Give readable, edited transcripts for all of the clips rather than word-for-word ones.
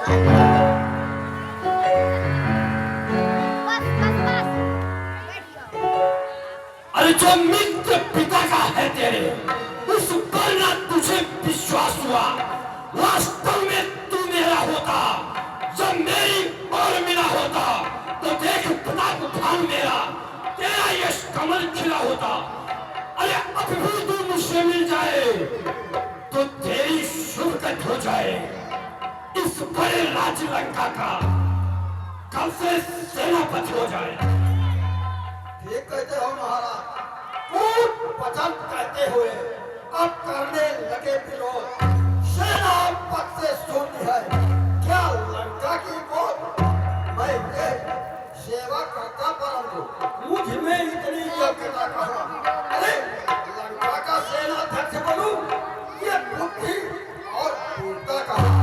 अरे जो मित्र पिता का है तेरे, उस पर ना तुझे विश्वास हुआ। वास्तव में तू मेरा होता, जब मेरी और मेरा होता तो देख प्रताप भान मेरा, तेरा यश कमल खिला होता। अरे अब भी तू मुझसे मिल जाए तो तेरी शुभ गत हो जाए। इस बड़े राज लंका का कल से सेनापति हो जाए। ठीक कहते हो महाराज। कूट वचन कहते हुए अब करने लगे विरोध। सेनापति से सुनती है क्या लंका की मौत? मैं ये सेवा करता परंतु मुझ में इतनी योग्यता कहाँ? अरे लंका का सेनाध्यक्ष बनूं, ये बुद्धि और पूर्णता कहाँ?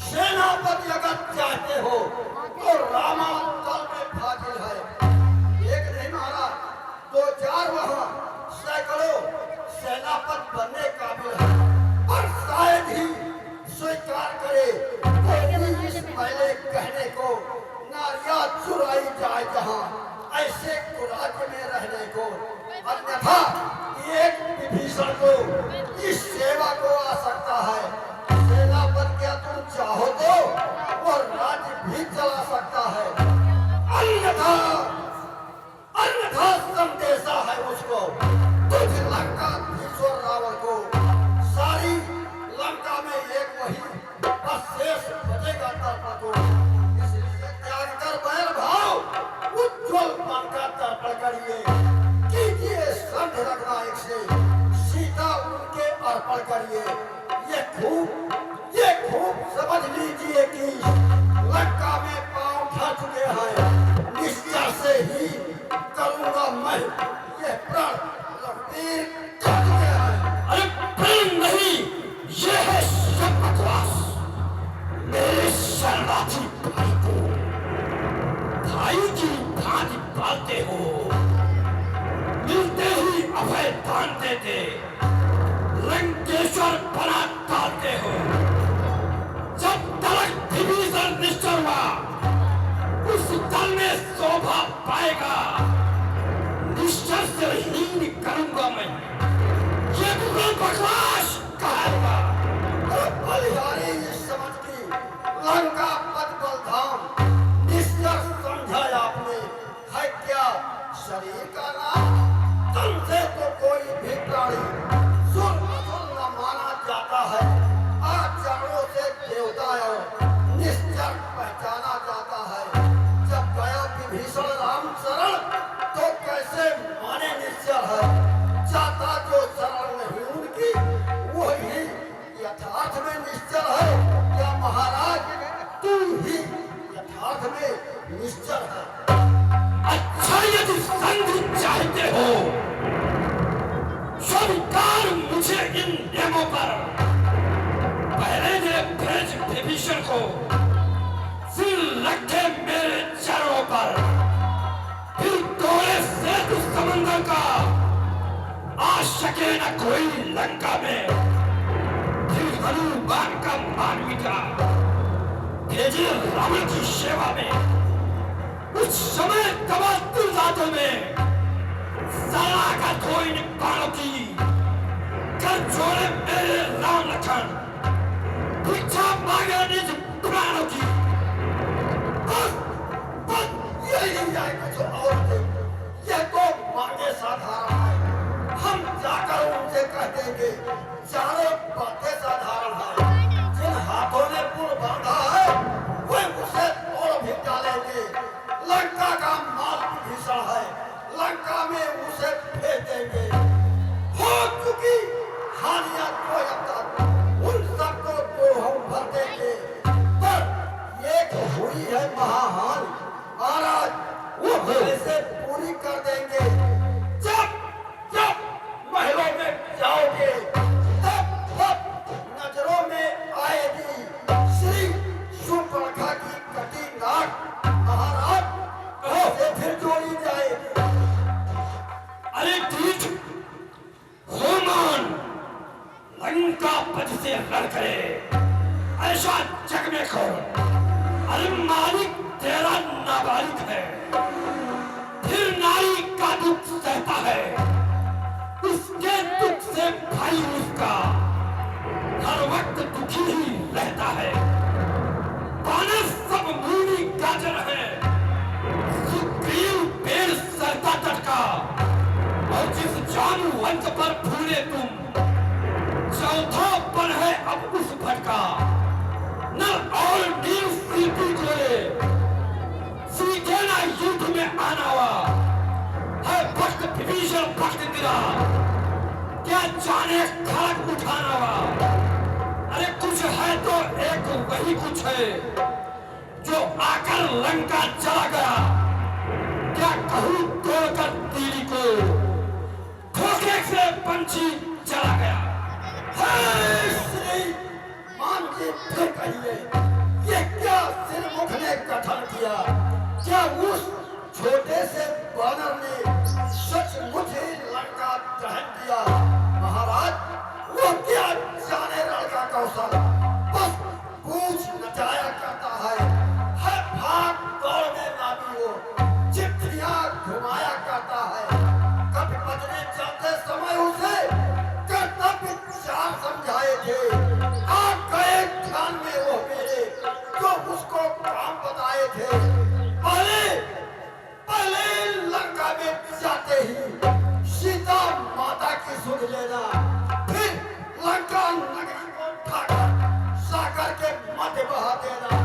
सेनापति अगर चाहते हो तो रामांचल में फाजिल है। एक नहीं महाराज, दो चार वहां सैकड़ों सेनापति बनने काबिल है, और शायद ही स्वीकार करे तो इस पहले कहने को नारियां चुराई जाए जहां ऐसे कुराज में रहने को। अन्यथा एक विभीषण को इस सेवा को आ सकता है। सेनापति क्या तुम चाहो तो वो राज्य भी चला सकता है। अन्यथा संदेशा है उसको, तुझ लंकाधीश्वर रावण को सारी लंका में एक वही बस शेष बचेगा तर्पण को। इसलिए त्याग कर बैर भाव उज्ज्वल मन का तर्पण करिए। कीजिए संध रखना एक से सीता उनके अर्पण करिए। ये खूब समझ लीजिए कि लंका में पांव उठा चुके हैं। निश्चय से ही करूंगा मैं ये प्रण लखबीर कर चुके हैं। अरे प्रण नहीं, ये है सब बकवास। मेरे शरणार्थी भाई को भाई की भांति पालते हो, मिलते ही अभय दान देते, लंकेश्वर बना डालते हो। जब तलक विभीषण निश्चल हुआ, उस दल में शोभा पाएगा। निश्चय से हीन करूंगा मैं, ये पूरा बकवास कहेगा। बलिहारी इस समझ की लंका पद बलधाम निश्चय समझा आपने है क्या शरीर का नाम? तुमसे तो कोई भी प्राणी सुर मधुर न माना जाता है। आचरणों से देवता और निश्चय पहचाना जाता है। जब गया विभीषण राम शरण तो कैसे माने निश्चय है? जाता जो शरण नहीं उनकी वही यथार्थ में निश्चल है। क्या महाराज तू ही यथार्थ में निश्चल है? अच्छा, यदि संधि चाहते हो स्वीकार मुझे इन नियमों पर। पहले ने भेज विभीषण को, फिर रखे मेरे चरणों पर, फिर तोड़े सेतु समंदर का, आ सके न कोई लंका में। फिर हनुमान का मानविका भेजे रावण की सेवा में। उस समय दबा दुर्दातों में सला का धोई बाणों की, कर जोड़े मेरे राम लखन, भिक्षा मांगे निज प्राणों की। बस यही है, कुछ और नहीं। यह तो मांगे साधारण है। हम जाकर उनसे कह देंगे चारों बातें साधारण है। जिन हाथों ने पुल बांधा है वे उसे तोड़ भी डालेंगे। लंका का माल विभीषण है, लंका में उसे भेज देंगे। हो चुकी हानियां तो अब तक उन सबको तो हम भर देंगे। जग में कौन? अरे मालिक तेरा नाबालिग है, फिर नारी का दुख सहता है, उसके दुख से भाई उसका हर वक्त दुखी ही रहता है। बानर सब मूली गाजर है, सुग्रीव पेड़ सरता टटका, और जिस जामवंत पर फूले तुम, चौथा पर है अब उस भटका। न और नील शिल्पी कोले सीखे ना युद्ध में आना हुआ है, भक्त विभीषण भक्त गिरा, क्या जाने खड़ग उठाना हुआ। अरे कुछ है तो एक वही कुछ है जो आकर लंका चला गया, क्या कहूं तोड़कर तीली को, धोखे से पंछी चला गया। श्री मान जी फिर कहिए, ये क्या सिरमुख ने कथन किया? क्या उस छोटे से बानर ने सचमुच ही लंका दहन किया? महाराज, वो क्या जाने लड़का कौशल, बस पूछ नचाया करता है भाग दौड़ में नामी वो, चिट्ठियां घुमाया करता है। कभी बजने चलते समय उसे कर्तव्य चार समझाए थे, आ गए ध्यान में वो मेरे जो उसको काम बताए थे। पहले लंका में जाते ही सीता माता की सुन लेना, फिर लंका नगरी को ठाकर सागर के मध्य बहा देना।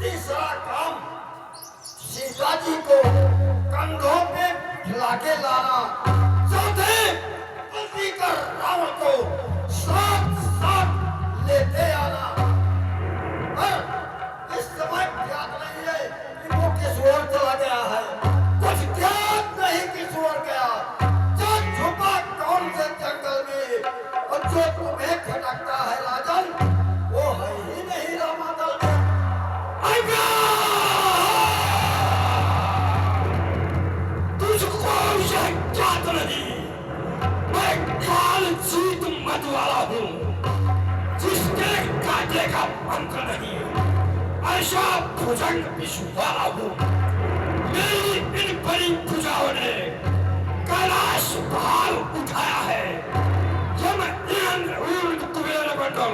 तीसरा काम, सीता जी को कंधों पे खिला के लाना। चौथे, बंदी कर रावण को साथ साथ लेते आना। इस समय ज्ञात नहीं है कि वो किस ओर चला गया है, कुछ ज्ञात नहीं किस ओर गया। जो छुपा कौन से जंगल में, और जो तुम्हें खटकता है राजन, वो है ही नहीं रामादल में। तुझको यह ज्ञात नहीं, मैं काल जीत मत वाला हूँ, जिसके काटे का मंत्र नहीं, ऐसा भुजंग विष्णु वाला हूँ। मेरी इन बड़ी भुजाओं ने कैलाश भार उठाया है, यम इंद्र उर्द कुबेर मंडल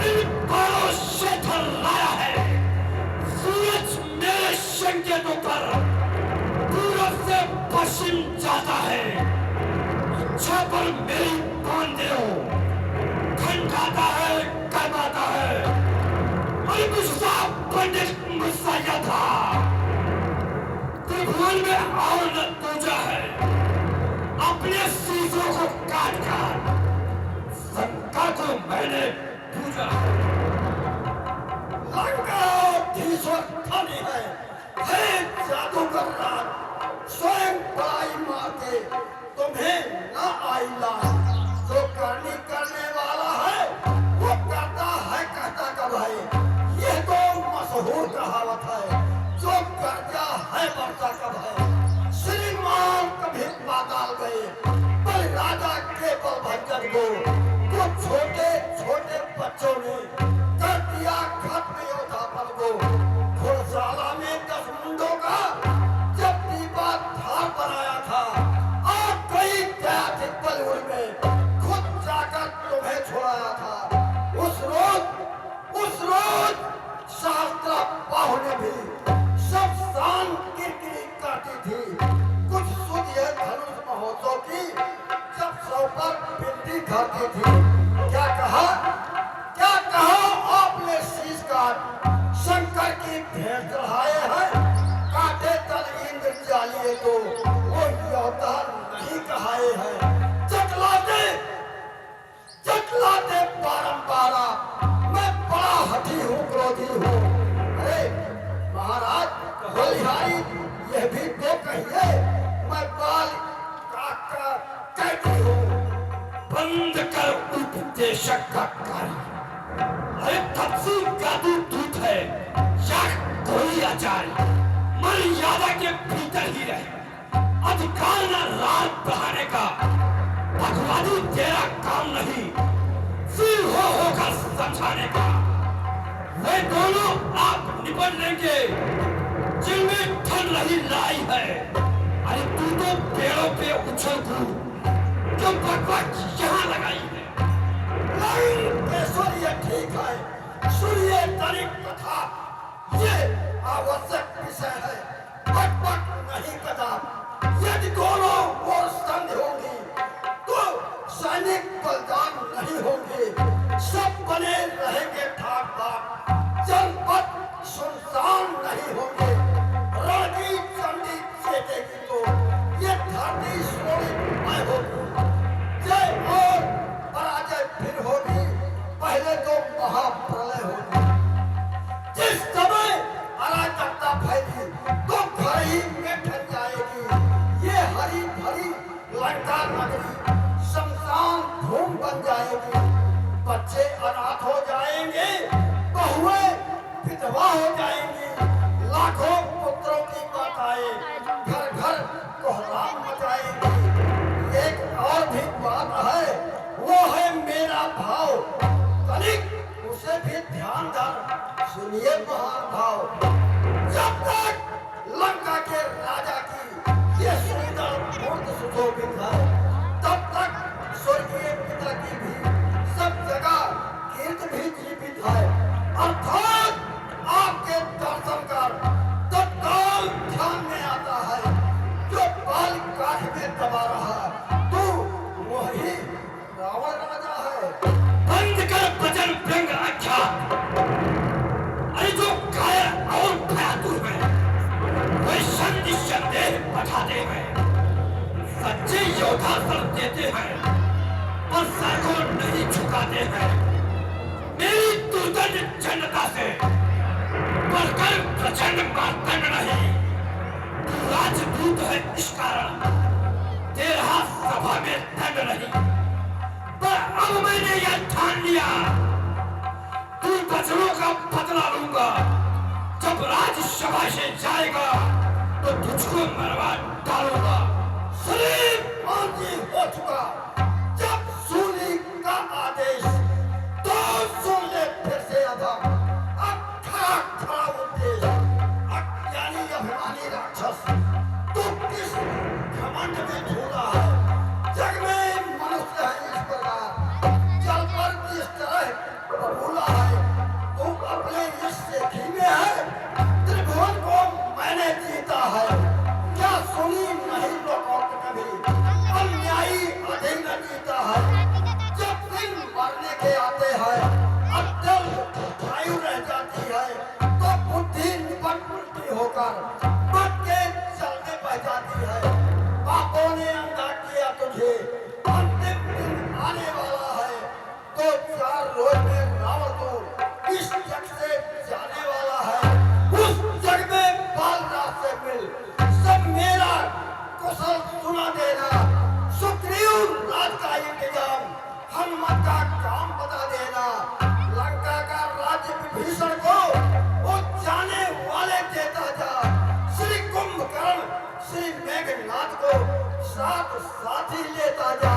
इन बालों से थर लाया है। सूरज मेरे संकेतों पर पूरब से पश्चिम जाता है, इच्छा पर मेरी बांधेओ खंडाता है, करवाता है। मुझसा पंडित मुझसा यह था, त्रिभुवन में और न पूजा है, अपने शीशों को काट कर शंकर को मैंने पूजा। लंकाधीश्वर धनी है जादूगर राज, स्वयं बड़ाई मार के तुम्हें न आई लाज। जो करने वाला है वो करता है, कहता कब है, ये तो मशहूर कहावत है। जो कर्जा है बढ़ता कब है, श्रीमान कभी पाताल गए, बल राजा के बल भंजन को, तो छोटे छोटे बच्चों ने कर दिया खत्म योद्धा बल को। घोड़शाला में 10 मुंडों का जब दीपा धार बनाया था, आप कई दया थी बलूर में, खुद जाकर तुम्हें छोड़ाया था। उस रोज शास्त्रा बाहु ने भी सब शान किरकिरी काटी थी। कुछ सुध है धनुष महोत्सव की, जब सौ पर बिल्ली खाती थी। क्या कहा आपने शीश काट शंकर की भेंट चढ़ाए हैं, काटे तल इंद्र जालिए को वो योद्धा नहीं कहाए हैं। चटलाते बारंबारा, मैं बड़ा हठी हूँ, क्रोधी हूँ। अरे महाराज बलिहारी, यह भी तो कहिए, मैं बाल काका कैदी हूँ। बंद कर उपदेशक का कार्य, अरे तपसी का दूत है या कोई आचार्य, मर्यादा के भीतर ही रहे, अधिकार न रात बढ़ाने का। भगवानी तेरा काम नहीं, सिर होकर समझाने का। वे दोनों आप निपट लेंगे जिनमें ठन रही लाई है। अरे तू तो पेड़ों पे उछल कूद जो बकवास यहाँ लगाई है। लंकेश्वर ये ठीक है, सुनिए तनिक कथा, ये आवश्यक विषय है, बकबक नहीं कथा। यदि दोनों ओर संग होंगी तो सैनिक बलवान नहीं होंगे, सब बने रहेंगे ठाक ठाक, जनपद सुनसान नहीं होंगे। रण की चंडी चेतेगी तो ये धरती सोनी होगी, जय और पराजय फिर होगी, पहले तो महाप्रलय होगी। जिस समय अराजकता फैली तो घर ही में ठन जाएगी, ये हरी भरी लंका नगरी शमशान भूमि बन जाएगी। बच्चे अनाथ हो जाएंगे, बहुएं विधवा हो जाएंगी, लाखों पुत्रों की माताएं घर घर कोहराम मचाएंगी। एक और भी बात है, वो है मेरा भाव, तनिक उसे भी ध्यान दर सुनिए महान भाव। जब तक लंका के राजा की ये सुंदर मूर्ति सुशोभित है, तब तक स्वर्गीय पिता की भी सब जगह कीर्ति भी जीवित है। अर्थात आपके दर्शन कर तत्काल ध्यान में आता है, जो बाल काठ में दबा रहा तू वही रावण राजा है। बंद कर भजन व्यंग आख्या। अरे जो कायर और भयातुर है वे संदेह बताते हैं, सच्चे योद्धा सर देते हैं पर सर को नहीं झुकाते हैं। मेरी दुर्दंड जनता से बढ़कर प्रचंड मार्तंड नहीं। तू राजदूत है इस कारण तेरा सभा में दंड नहीं, पर अब मैंने यह ठान लिया तू बचनों का बदला लूंगा। जब राज्यसभा से जाएगा तो तुझको मरवा डालूंगा। शरीफ मांझी हो चुका, जब सूली का आदेश तो सुन ले फिर से अधम। अब खड़ा खड़ा उद्देश्य, अज्ञानी अभिमानी राक्षस, तू किस घमंड में झूला है? जग में मनुष्य है इस प्रकार, जल पर किस तरह बबूला है। तू अपने यश से धीमे है, त्रिभुवन को मैंने जीता है। क्या सुनी नहीं लोकोक्त कभी, अन्यायी अधीन जीता है। जब दिन मरने के आते हैं, अत्यंत आयु रह जाती है, तो बुद्धि निपट उल्टी होकर मत के चलने बह जाती है। पापों ने अंधा किया तुझे, अंतिम दिन आने वाला है, तो 4 रोज में रावण को इस जग से जाने वाला है। उस जग में बालराज से मिल सब मेरा कुशल सुना देना। सुग्रीव राज का इंतजाम, हनुमत का काम बता देना। लंका का राज्य विभीषण को वो जाने वाले देता जा। श्री कुंभकर्ण श्री मेघनाथ को साथ साथी लेता जा।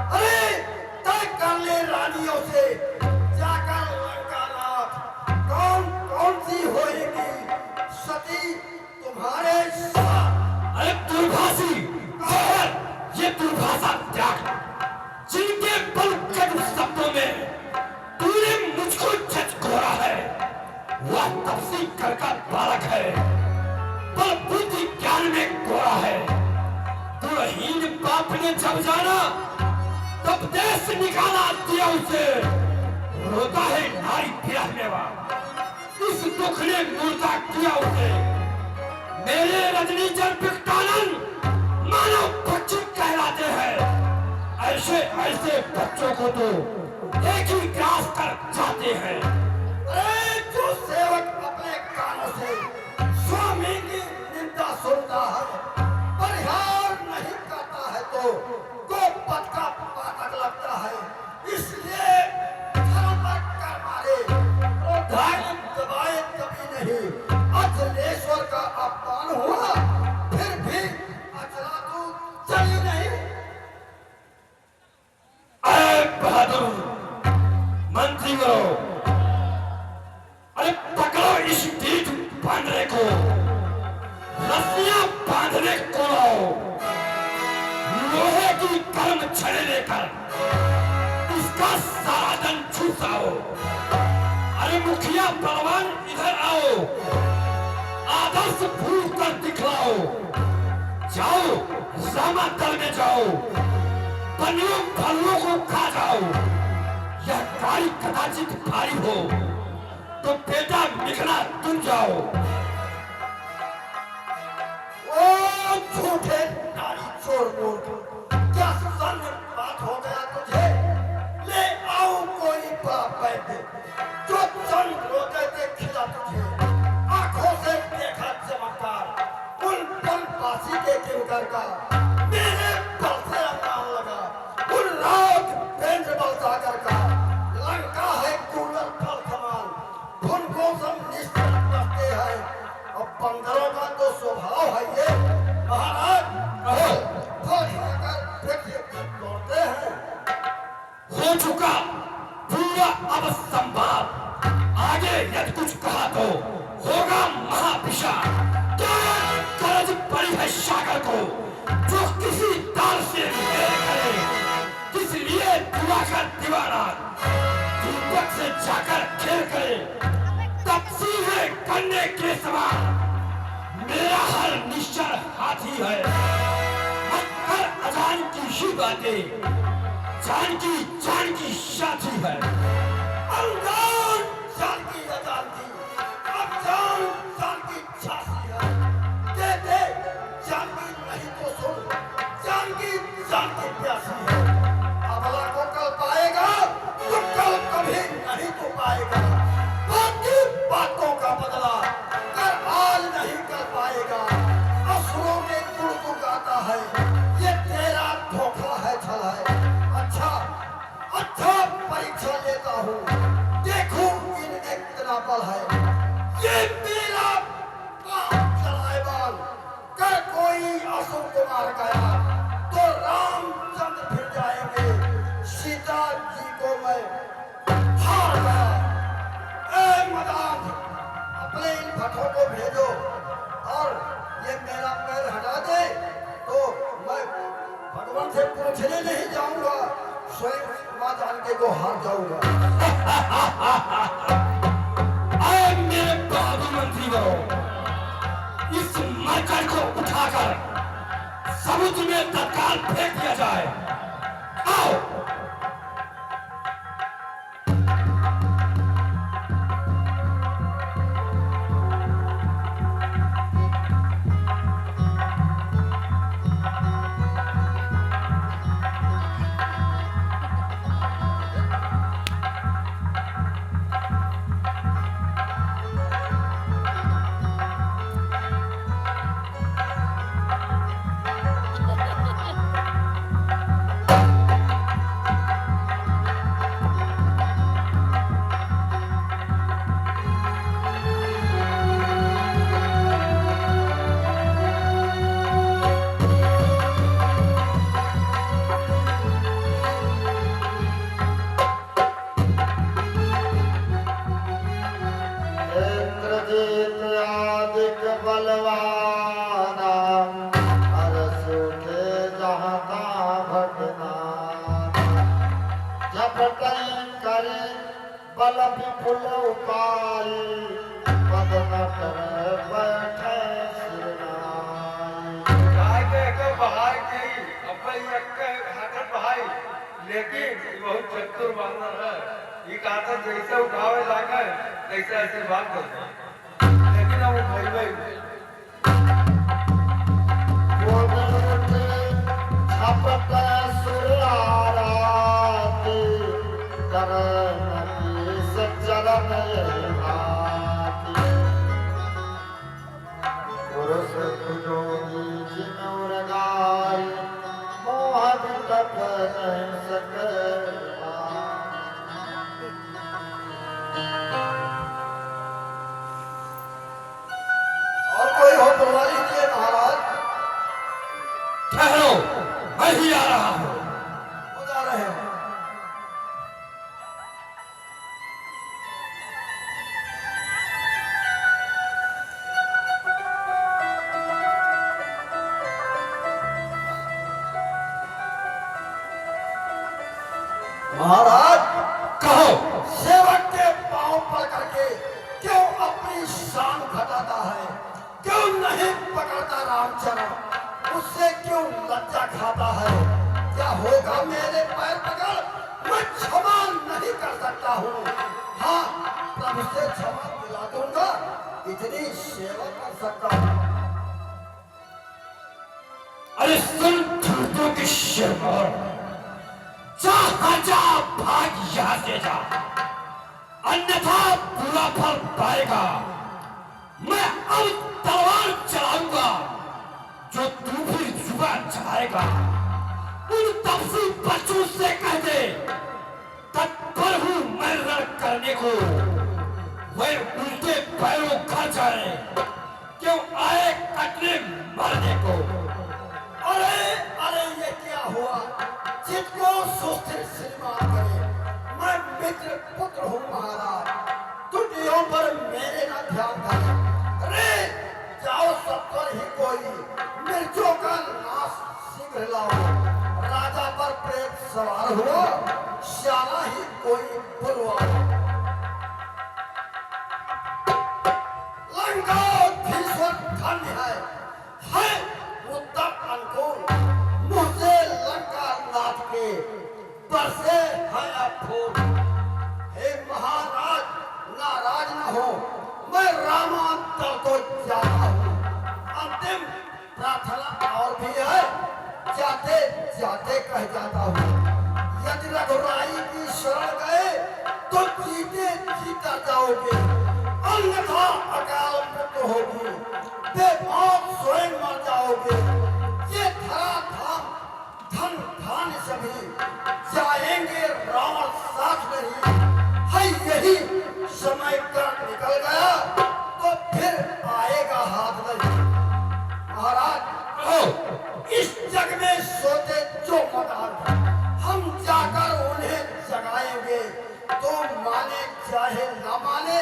अरे तय कर ले रानियों से जाकर लंका नाथ, कौन कौन सी होएगी सती तुम्हारे साथ। अरे दुर्भाषी, ये दुर्भाषा त्याग, जिनके बलकट शब्दों में तूने मुझको झकझोरा है, वह तपसी कर का बालक है, पर बुद्धि ज्ञान में गोरा है। गुणहीन बाप ने जब जाना तब देश निकाला दिया उसे, रोता है नारी फिरने वाला, इस दुख ने मुर्दा किया उसे। मेरे रजनी जन पिकटानन मानव पक्षी कहलाते हैं, ऐसे ऐसे बच्चों को तो एक ही ग्रास कर जाते हैं। अरे जो सेवक अपने कानों से स्वामी की निंदा सुनता है, परिहार नहीं करता है, तो गोपद का पातक लगता है। इसलिए धर्म कर मारे तो धर्म दबाए कभी नहीं। अचलेश्वर का अपमान हुआ, फिर भी अचला तू चली नहीं। अरे बहादुर मंत्री करो, बांधने को, रस्सियां बांधने को लाओ, लोहे की गर्म छड़े लेकर इसका सारा धन छुसाओ। अरे मुखिया बलवान इधर आओ, आदर्श भूल कर दिखलाओ। जाओ रामा दल में जाओ, बनियों फलों को खा जाओ। यह गाड़ी कदाचित भारी हो तो बेटा निकला तुम जाओ। ओ झूठे नारी चोर मूर्ख, क्या संग बात हो गया तुझे? ले आओ कोई बड़ा वैद्य जो चंद रोते थे खिला तुझे। आंखों से देखा चमत्कार उन बनवासी के किंकर का, मेरे बल से अनुमान लगा उन राग पेंद्र बल सागर का। लंका है कूलर फल समान, उनको सब निश्चल करते हैं। अब बंदरों का तो स्वभाव है ये। महाराज फल खाकर फिर लौटते हैं। हो चुका पूरा अब संभव, आगे यदि कुछ कहा तो होगा महाभिशाप। क्या गरज पड़ी है सागर को जो किसी दाल से मेल करे? किस लिए दुआ का दीवाना दीपक से जाकर खेल करे? तपसीले करने के समान मेरा हर निश्चर हाथी है। मत कर अजान की ही बातें, जान की साथी है। अनजान जान की अजान की, अब जान की छासी है। दे जान की नहीं तो सुन, जान की प्यासी है। अबला को कल पाएगा तो कल कभी नहीं तो पाएगा। बाकी बातों का बदला कर आज नहीं कर पाएगा। असुरों में गुड़ गाता है, ये तेरा धोखा है, छल है। अच्छा परीक्षा लेता हूँ, देखूं इनमें कितना बल है। ये मेरा बाप चलाएबान कर कोई असुर को मार गया तो रामचंद्र फिर जाएंगे। सीता जी को मैं हार गया। ए मदान, अपने इन भट्टों को भेजो और ये मेरा पैर हटा दे तो मैं भगवान से पूछने नहीं जाऊंगा, स्वयं मां जानकी को हार जाऊंगा। आए मेरे बाबू मंत्री बनो, इस मरकट को उठाकर समुद्र में तत्काल फेंक दिया जाए। आओ बल विपुल उपाय मदन कर बैठे गाय के एक बहाई की अपने एक के हाथ बहाई, लेकिन बहुत चतुर बानर है। ये कहा जैसे उठावे लागे तैसे आशीर्वाद करते, लेकिन अब भाई और चाहता है, क्यों नहीं पकड़ता रामचरण, उससे क्यों लज्जा खाता है? क्या होगा मेरे पैर पकड़, मैं क्षमा नहीं कर सकता हूँ। हाँ, प्रभु से क्षमा दिला दूंगा, इतनी सेवा कर सकता हूँ। अरे सुन धूर्तों की शिरमौर, जहाँ जा भाग यहाँ से जा, अन्यथा बुरा फल पाएगा। मैं अब तलवार चलाऊंगा, जो तू भी जुबान चलाएगा। उन तपसी बच्चों से कह दे, तत्पर हूं मैं रण करने को। वह उल्टे पैरों खा जाए, क्यों आए कटने मरने को। अरे अरे ये क्या हुआ, जिसको सुस्थिर श्रीमान करे। मैं मित्र पुत्र हूँ महाराज, त्रुटियों पर मेरे ना ध्यान करे। अरे जाओ सत्वर ही कोई, मिर्चों का नाश शीघ्र लाओ। राजा पर प्रेत सवार हुआ, श्याला ही कोई बुलवाओ। लंका भीष्म धन्य है उत्तर अनुकूल। मुँह से लंका नाथ के बरसे है अब फूल। हे महाराज नाराज न हो, मैं रामांतर को जाता हूँ। अंतिम प्रार्थना और भी है, जाते जाते कह जाता हूँ। यदि रघुराई की शरण गए तो जीते जीता जाओगे, अन्यथा अकाल मृत्यु होगी, बेमौत स्वयं मर जाओगे। ये धरा धाम धन धान सभी जाएंगे रावण साथ नहीं। है यही समय कर निकल गया तो फिर आएगा हाथ नहीं। महाराज इस जग में सोते जो मदान, हम जाकर उन्हें जगाएंगे। तो माने चाहे न माने,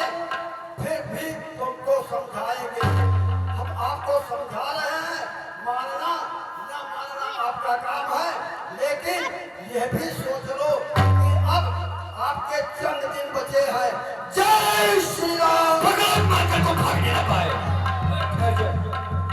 फिर भी तुमको समझाएंगे। हम आपको समझा रहे हैं, मानना न मानना आपका काम है, लेकिन यह भी